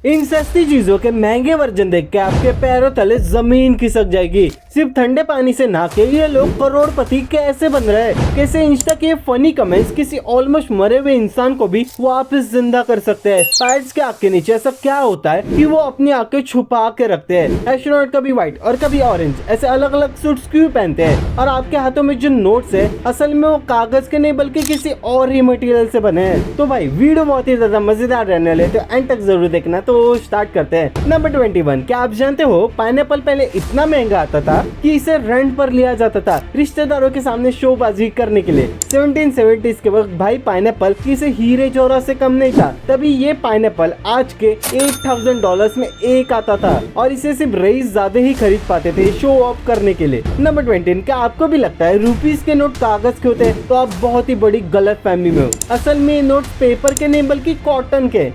इन सस्ती चीजों के महंगे वर्जन देख के आपके पैरों तले जमीन खिसक जाएगी। सिर्फ ठंडे पानी से नहा के ये लोग करोड़पति कैसे बन रहे हैं? कैसे इंस्टा के फनी कमेंट्स किसी ऑलमोस्ट मरे हुए इंसान को भी वापस जिंदा कर सकते हैं? पायरेट्स के आंख के नीचे ऐसा क्या होता है कि वो अपनी आंखें छुपा के रखते हैं? एस्ट्रोनॉट कभी व्हाइट और कभी ऑरेंज ऐसे अलग अलग सूट्स क्यों पहनते हैं? और आपके हाथों में जो नोट्स है असल में वो कागज के नहीं बल्कि किसी और ही मटेरियल से बने हैं। तो भाई वीडियो बहुत ही ज्यादा मजेदार रहने वाले, तो एंड तक जरूर देखना। तो स्टार्ट करते हैं। नंबर 21, क्या आप जानते हो पाइनएप्पल पहले इतना महंगा आता था कि इसे रेंट पर लिया जाता था रिश्तेदारों के सामने शोबाजी करने के लिए। 1770s के वक्त भाई पाइनएप्पल किसी हीरे जवाहरात से कम नहीं था। तभी ये पाइनएप्पल आज के $8,000 में एक आता था और इसे सिर्फ रईस ज्यादा ही खरीद पाते थे शो ऑफ करने के लिए। नंबर 20, क्या आपको भी लगता है रुपीस के नोट कागज के होते हैं? तो आप बहुत ही बड़ी गलत फहमी में हो। असल में नोट पेपर के नहीं बल्कि कॉटन के।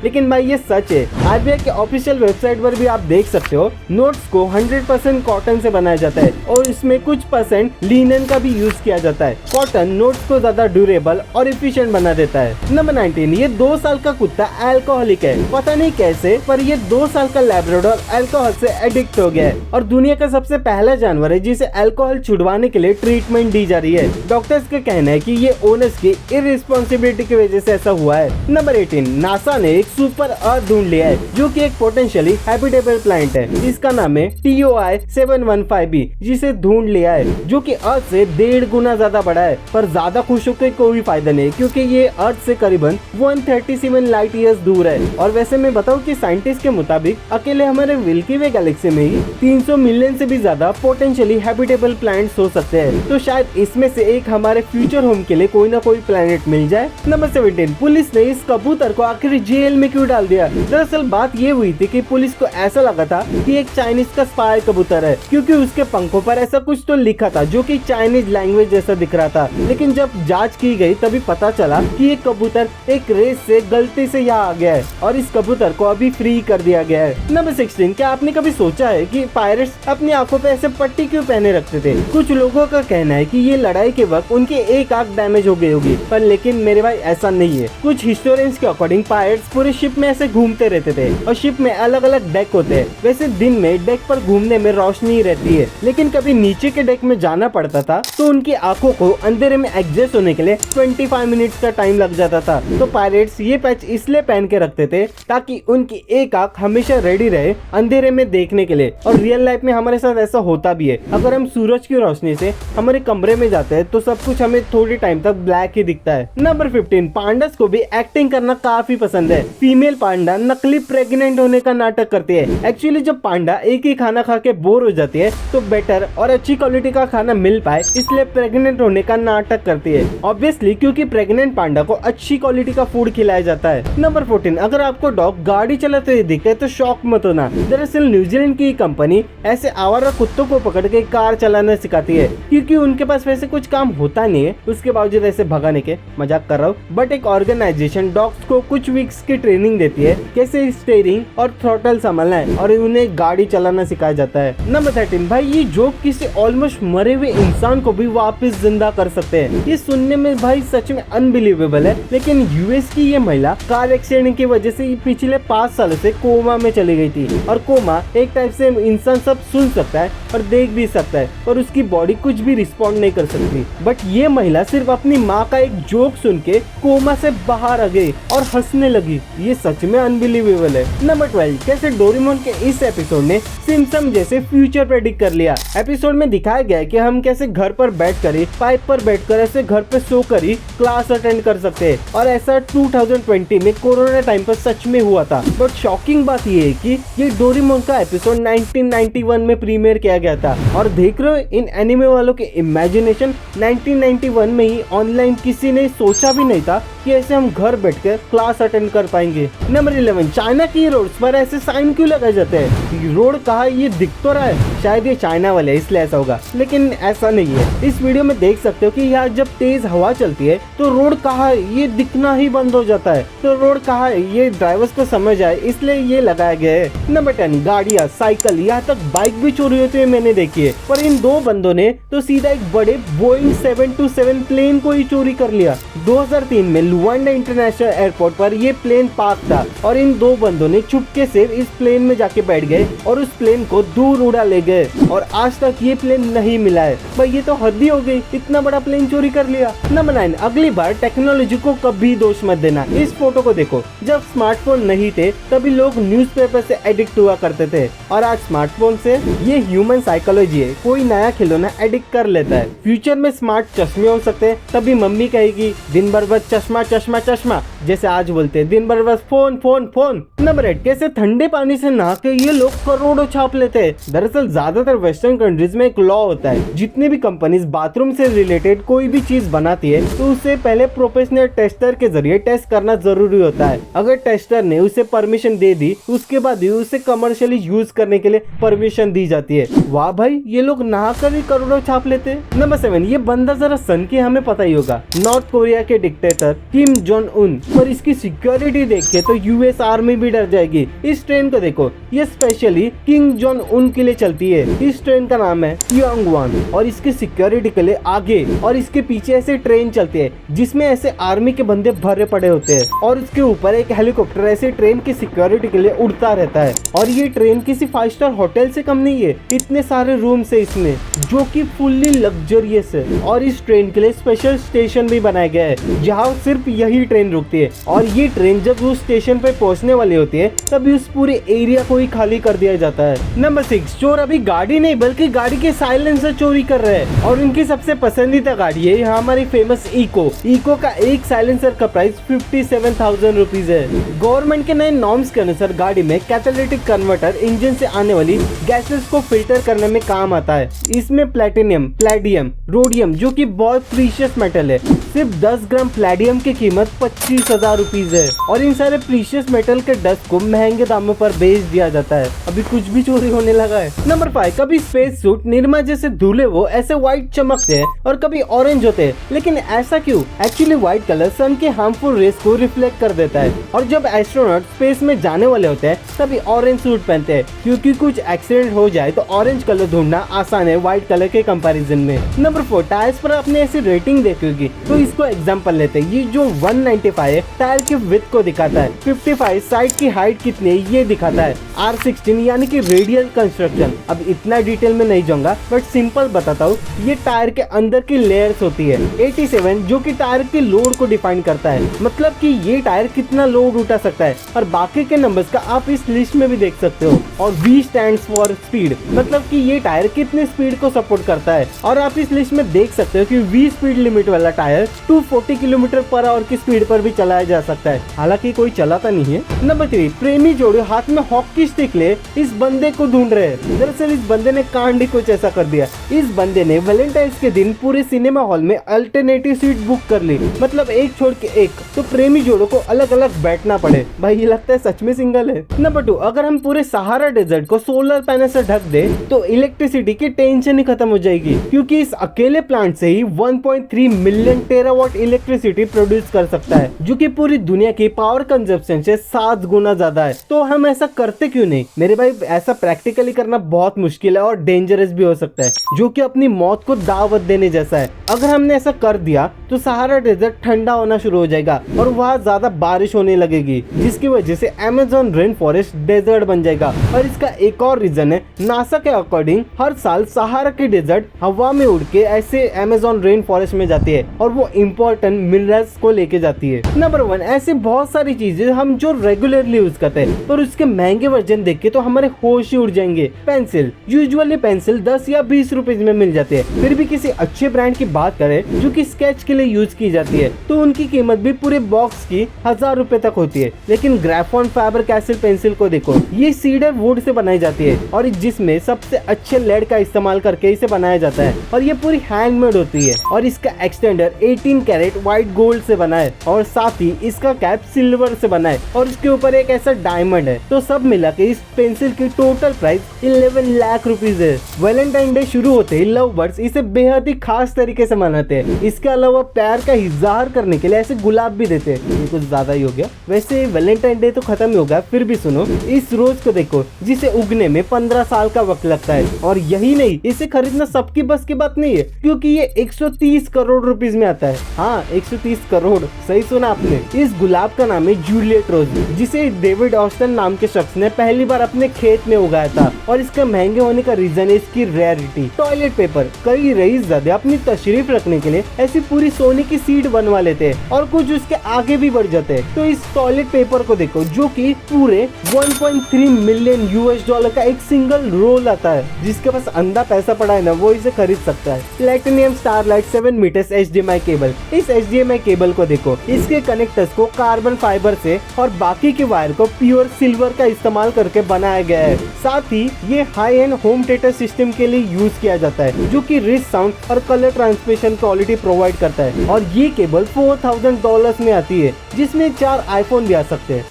लेकिन भाई ये सच है। आरबीआई के ऑफिशियल वेबसाइट पर भी आप देख सकते हो नोट्स को 100% कॉटन से बनाया जाता है और इसमें कुछ % लिनन का भी यूज किया जाता है। कॉटन नोट्स को ज्यादा ड्यूरेबल और एफिशिएंट बना देता है। नंबर 19, ये 2 साल का कुत्ता अल्कोहलिक है। पता नहीं कैसे पर ये 2 साल का लैब्राडोर अल्कोहल से एडिक्ट हो गया है और दुनिया का सबसे पहला जानवर है जिसे अल्कोहल छुड़वाने के लिए ट्रीटमेंट दी जा रही है। डॉक्टर्स का कहना है कि ये ओनर्स की इररिस्पांसिबिलिटी की वजह से ऐसा हुआ है। नंबर 18, नासा ने सुपर अर्थ ढूंढ लिया है जो कि एक पोटेंशियली हैबिटेबल प्लैनेट है। इसका नाम है TOI 715b, जिसे ढूंढ लिया है जो कि अर्थ से 1.5 गुना ज्यादा बड़ा है। पर ज्यादा खुश होकर कोई फायदा नहीं क्योंकि ये अर्थ से करीबन 137 लाइट ईयर्स दूर है। और वैसे मैं बताऊं कि साइंटिस्ट के मुताबिक अकेले हमारे मिल्की वे गैलेक्सी में ही 300 मिलियन से भी ज्यादा पोटेंशियली हैबिटेबल प्लैनेट्स हो सकते हैं। तो शायद इसमें से एक हमारे फ्यूचर होम के लिए कोई ना कोई प्लैनेट मिल जाए। नंबर 17, पुलिस ने इस कबूतर को आखिर जेल में क्यों डाल दिया? दरअसल बात ये हुई थी कि पुलिस को ऐसा लगा था कि एक चाइनीज का स्पाई कबूतर है क्योंकि उसके पंखों पर ऐसा कुछ तो लिखा था जो कि चाइनीज लैंग्वेज जैसा दिख रहा था। लेकिन जब जांच की गई तभी पता चला कि ये कबूतर एक रेस से गलती से यहाँ आ गया है और इस कबूतर को अभी फ्री कर दिया गया है। नंबर 16, क्या आपने कभी सोचा है कि पायरेट्स अपनी आंखों पे ऐसे पट्टी क्यों पहने रखते थे? कुछ लोगों का कहना है कि ये लड़ाई के वक्त उनकी एक आंख डैमेज हो गई होगी, पर लेकिन मेरे भाई ऐसा नहीं है। कुछ हिस्टोरियंस के अकॉर्डिंग पायरेट्स पूरे शिप में ऐसे घूमते रहते थे और शिप में अलग अलग डेक होते हैं। वैसे दिन में डेक पर घूमने में रोशनी रहती है, लेकिन कभी नीचे के डेक में जाना पड़ता था तो उनकी आंखों को अंधेरे में एडजस्ट होने के लिए 25 मिनट्स का टाइम लग जाता था। तो पायरेट्स ये पैच इसलिए पहन के रखते थे ताकि उनकी एक आंख हमेशा रेडी रहे अंधेरे में देखने के लिए। और रियल लाइफ में हमारे साथ ऐसा होता भी है। अगर हम सूरज की रोशनी से हमारे कमरे में जाते हैं तो सब कुछ हमें थोड़ी टाइम तक ब्लैक ही दिखता है। नंबर 15, पांडास को भी एक्टिंग करना काफी पसंद है। फीमेल पांडा नकली प्रेग्नेंट होने का नाटक करती है। एक्चुअली जब पांडा एक ही खाना खा के बोर हो जाती है तो बेटर और अच्छी क्वालिटी का खाना मिल पाए इसलिए प्रेग्नेंट होने का नाटक करती है। ऑब्वियसली क्योंकि प्रेग्नेंट पांडा को अच्छी क्वालिटी का फूड खिलाया जाता है। नंबर 14, अगर आपको डॉग गाड़ी चलाते हुए दिखे तो शॉक मत होना। दरअसल न्यूजीलैंड की कंपनी ऐसे आवारा कुत्तों को पकड़ के कार चलाना सिखाती है क्योंकि उनके पास वैसे कुछ काम होता नहीं है, उसके बावजूद ऐसे भगाने के। मजाक कर रहा हूँ, बट एक ऑर्गेनाइजेशन डॉग्स को कुछ वीक्स की ट्रेनिंग देती है कैसे स्टीयरिंग और थ्रॉटल संभालना है और उन्हें गाड़ी चलाना सिखाया जाता है। नंबर 13, भाई ये जोक किसी ऑलमोस्ट मरे हुए इंसान को भी वापस जिंदा कर सकते हैं। ये सुनने में भाई सच में अनबिलीवेबल है, लेकिन यूएस की ये महिला कार एक्सीडेंट की वजह से पिछले 5 सालों से कोमा में चली गई थी। और कोमा एक टाइप से इंसान सब सुन सकता है और देख भी सकता है और उसकी बॉडी कुछ भी रिस्पॉन्ड नहीं कर सकती। बट ये महिला सिर्फ अपनी माँ का एक जोक सुन के कोमा से बाहर आ गई और हंसने लगी। ये सच में अनबिलीवेबल है। नंबर 12, कैसे डोरेमोन के इस एपिसोड ने सिम्पसन जैसे फ्यूचर प्रेडिक्ट कर लिया। एपिसोड में दिखाया गया है कि हम कैसे घर पर बैठकर ही पाइप पर बैठकर ऐसे घर पे सोकर ही क्लास अटेंड कर सकते हैं और ऐसा 2020 में कोरोना टाइम पर सच में हुआ था। बट शॉकिंग बात ये है कि ये डोरेमोन का एपिसोड 1991 में प्रीमियर किया गया था और देख रहे हो इन एनिमे वालों के इमेजिनेशन 1991 में ही ऑनलाइन किसी ने सोचा भी नहीं था कि ऐसे हम घर बैठकर क्लास अटेंड कर पाएंगे। नंबर 11, चाइना की रोड्स पर ऐसे साइन क्यों लगाए जाते हैं? रोड कहाँ ये दिख तो रहा है। शायद ये चाइना वाले इसलिए ऐसा होगा, लेकिन ऐसा नहीं है। इस वीडियो में देख सकते हो कि यार जब तेज हवा चलती है तो रोड कहाँ है ये दिखना ही बंद हो जाता है। तो रोड कहाँ है ये ड्राइवर्स को समझ आए इसलिए ये लगाया गया है। नंबर 10, गाड़ियाँ, साइकिल, यहाँ तक बाइक भी चोरी होते हुए मैंने देखी है। पर इन दो बंदों ने तो सीधा एक बड़े बोइंग 727 प्लेन को ही चोरी कर लिया। 2003 में लुआंडा इंटरनेशनल एयरपोर्ट पर ये प्लेन पार्क था और इन दो बंदों ने चुपके से इस प्लेन में जाके बैठ गए और उस प्लेन को दूर उड़ा ले गए और आज तक ये प्लेन नहीं मिला है। भाई ये तो हद ही हो गई, इतना बड़ा प्लेन चोरी कर लिया। नंबर 9, अगली बार टेक्नोलॉजी को कभी दोष मत देना। इस फोटो को देखो, जब स्मार्टफोन नहीं थे तभी लोग न्यूज़पेपर से एडिक्ट हुआ करते थे और आज स्मार्टफोन से ये ह्यूमन साइकोलॉजी है, कोई नया खिलौना एडिक्ट कर लेता है। फ्यूचर में स्मार्ट चश्मे हो सकते हैं, तभी मम्मी कहेगी दिन भर बस चश्मा चश्मा चश्मा, जैसे आज बोलते हैं दिन भर बस फोन फोन फोन। नंबर 8, कैसे ठंडे पानी से नहा के ये लोग करोड़ों छाप लेते हैं। दरअसल ज्यादातर वेस्टर्न कंट्रीज में एक लॉ होता है, जितनी भी कंपनीज बाथरूम से रिलेटेड कोई भी चीज बनाती है तो उसे पहले प्रोफेशनल टेस्टर के जरिए टेस्ट करना जरूरी होता है। अगर टेस्टर ने उसे परमिशन दे दी उसके बाद ही उसे कमर्शियली यूज करने के लिए परमिशन दी जाती है। वाह भाई, ये लोग नहा कर ही करोड़ों छाप लेते हैं। नंबर 7, ये बंदा जरा सन के हमें पता ही होगा, नॉर्थ कोरिया के डिक्टेटर किम जोंग उन। पर इसकी सिक्योरिटी देख के तो यूएस आर्मी भी डर जाएगी। इस ट्रेन को देखो, ये स्पेशली किम जोंग उन के लिए चलती है। इस ट्रेन का नाम है योंगवान और इसकी सिक्योरिटी के लिए आगे और इसके पीछे ऐसे ट्रेन चलती है जिसमें ऐसे आर्मी के बंदे भरे पड़े होते हैं और उसके ऊपर एक हेलीकॉप्टर ऐसे ट्रेन की सिक्योरिटी के लिए उड़ता रहता है। और ये ट्रेन किसी 5 स्टार होटल से कम नहीं है, इतने सारे रूम्स है इसमें जो कि फुल्ली लग्जरियस है। और इस ट्रेन के लिए स्पेशल स्टेशन भी बनाया गया है जहाँ सिर्फ यही ट्रेन रुकती है और ये ट्रेन जब उस स्टेशन पे पहुंचने वाली होती है तभी उस पूरे एरिया को ही खाली कर दिया जाता है। नंबर 6, चोर अभी गाड़ी नहीं बल्कि गाड़ी के साइलेंसर चोरी कर रहे हैं और उनकी सबसे पसंदीदा गाड़ी है यहाँ हमारी फेमस इको का एक साइलेंसर का प्राइस 57,000 रुपीज है। गवर्नमेंट के नए नॉर्म्स के अनुसार गाड़ी में कैटालिटिक कन्वर्टर इंजन से आने वाली गैसेस को फिल्टर करने में काम आता है। इसमें प्लेटिनियम, प्लेडियम, रोडियम जो कि बहुत प्रीशियस मेटल है, सिर्फ 10 ग्राम प्लेडियम की कीमत 25,000 रुपीज है और इन सारे प्रीशियस मेटल के डस्ट को महंगे दामों पर बेच दिया जाता है। अभी कुछ भी चोरी होने लगा है। नंबर 5, कभी स्पेस सूट निरमा जैसे धुले वो ऐसे व्हाइट चमकते हैं और कभी ऑरेंज होते हैं, लेकिन ऐसा क्यों? एक्चुअली व्हाइट कलर सन के हार्मफुल रेस को रिफ्लेक्ट कर देता है और जब एस्ट्रोनॉट स्पेस में जाने वाले होते हैं तभी ऑरेंज सूट पहनते हैं क्योंकि कुछ एक्सीडेंट हो जाए तो ऑरेंज कलर ढूंढना आसान है व्हाइट कलर के कंपैरिजन में। नंबर 4, टायर्स पर आपने ऐसी रेटिंग देखी होगी तो इसको एग्जांपल लेते हैं। ये जो 195 है टायर की विड्थ को दिखाता है, 55 साइड की हाइट कितनी है ये दिखाता है, R16 यानी कि रेडियल कंस्ट्रक्शन। अब इतना डिटेल में नहीं जाऊंगा बट सिंपल बताता हूँ, ये टायर के अंदर की लेयर्स होती है। 87 जो कि टायर के लोड को डिफाइन करता है, मतलब कि ये टायर कितना लोड उठा सकता है और बाकी के नंबर्स का आप इस लिस्ट में भी देख सकते हो। और V स्टैंड्स फॉर स्पीड, मतलब कि ये टायर कितने स्पीड को सपोर्ट करता है और आप इस लिस्ट में देख सकते हो कि V स्पीड लिमिट वाला टायर 240 किलोमीटर पर आवर की स्पीड पर भी चलाया जा सकता है, हालांकि कोई चलाता नहीं है। नंबर 3, प्रेमी जोड़े हाथ में हॉकी स्टिक ले इस बंदे को ढूंढ रहे हैं। दरअसल इस बंदे ने कांड ही कुछ ऐसा कर दिया। इस बंदे ने वैलेंटाइंस के दिन पूरे सिनेमा हॉल में अल्टरनेटिव सीट बुक कर ली, मतलब एक छोड़ के एक, तो प्रेमी जोड़ों को अलग अलग बैठना पड़े। भाई ये लगता है सच में सिंगल है। नंबर 2, अगर हम पूरे सहारा डेजर्ट को सोलर पैनल से ढक दे तो इलेक्ट्रिसिटी की टेंशन ही खत्म हो जाएगी क्योंकि इस अकेले प्लांट से ही 1.3 मिलियन टेरावाट इलेक्ट्रिसिटी प्रोड्यूस कर सकता है जो कि पूरी दुनिया की पावर कंजप्शन से 7 गुना ज्यादा है। तो हम ऐसा करते क्यों नहीं? मेरे भाई ऐसा प्रैक्टिकली करना बहुत मुश्किल है और डेंजरस भी हो सकता है, जो कि अपनी मौत को दावत देने जैसा है। अगर हमने ऐसा कर दिया तो सहारा डेजर्ट ठंडा होना शुरू हो जाएगा और वहाँ ज्यादा बारिश होने लगेगी जिसकी वजह से अमेज़न रेन फॉरेस्ट डेजर्ट बन जाएगा। और इसका एक और रीजन है, नासा के अकॉर्डिंग हर साल सहारा की डेजर्ट हवा में उड़ के ऐसे अमेज़न रेन फॉरेस्ट में जाती है और वो इम्पोर्टेंट मिनरल्स को लेके जाती है। नंबर 1, ऐसे बहुत सारी चीजें हम जो रेगुलरली यूज करते हैं पर उसके महंगे वर्जन देख के तो हमारे होश ही उड़ जाएंगे। पेंसिल, यूजुअली पेंसिल 10 या 20 रुपीज में मिल जाती है, फिर भी किसी अच्छे ब्रांड की बात करें जो कि स्केच के लिए यूज की जाती है तो उनकी कीमत भी पूरे बॉक्स की 1000 रुपए तक होती है। लेकिन ग्राफॉन फैबर कैसल पेंसिल को देखो, ये सीडर वुड से बनाई जाती है और जिसमें सबसे अच्छे लेड का इस्तेमाल करके इसे बनाया जाता है और ये पूरी हैंडमेड होती है और इसका एक्सटेंडर 18 कैरेट व्हाइट गोल्ड से बना है और साथ ही इसका कैप सिल्वर से बना है और इसके ऊपर एक ऐसा डायमंड है। तो सब मिला के इस पेंसिल की टोटल प्राइस 11 लाख रुपीज है। वैलेंटाइन डे शुरू होते ही लव बर्ड्स इसे बेहद ही खास तरीके से मनाते हैं। इसके अलावा प्यार का इजहार करने के लिए ऐसे गुलाब भी देते हैं। ये कुछ ज्यादा ही हो गया। वैसे वैलेंटाइन डे तो खत्म ही हो गया, फिर भी सुनो, इस रोज को देखो जिसे उगने में 15 साल का वक्त लगता है। और यही नहीं, इसे खरीदना सबकी बस की बात नहीं है, क्योंकि ये 130 करोड़ रुपीज में आता है। हाँ, 130 करोड़, सही सुना आपने। इस गुलाब का नाम है जूलियट रोज, जिसे डेविड ऑस्टन नाम के शख्स ने पहली बार अपने खेत में उगाया था। और इसके महंगे होने का रीजन है इसकी रेयरिटी। टॉयलेट पेपर, कई रईसज़ादे अपनी तशरीफ रखने के लिए ऐसी पूरी सोने की सीट बनवा लेते हैं और कुछ उसके आगे भी बढ़ जाते हैं। तो इस टॉयलेट पेपर को देखो, जो कि पूरे 1.3 मिलियन US$ का एक सिंगल रोल आता है। जिसके पास अंधा पैसा पड़ा है ना, वो इसे खरीद सकता है। Platinum starlight 7 metres HDMI cable, इस HDMI केबल को देखो, इसके कनेक्टर्स को कार्बन फाइबर से और बाकी के वायर को प्योर सिल्वर का इस्तेमाल करके बनाया गया है। साथ ही ये high and home theatre system के लिए यूज किया जाता है, जो कि रिच साउंड और कलर ट्रांसमिशन क्वालिटी प्रोवाइड करता है। और ये केबल $4000 में आती है, जिसमें 4 iPhone भी आ सकते हैं।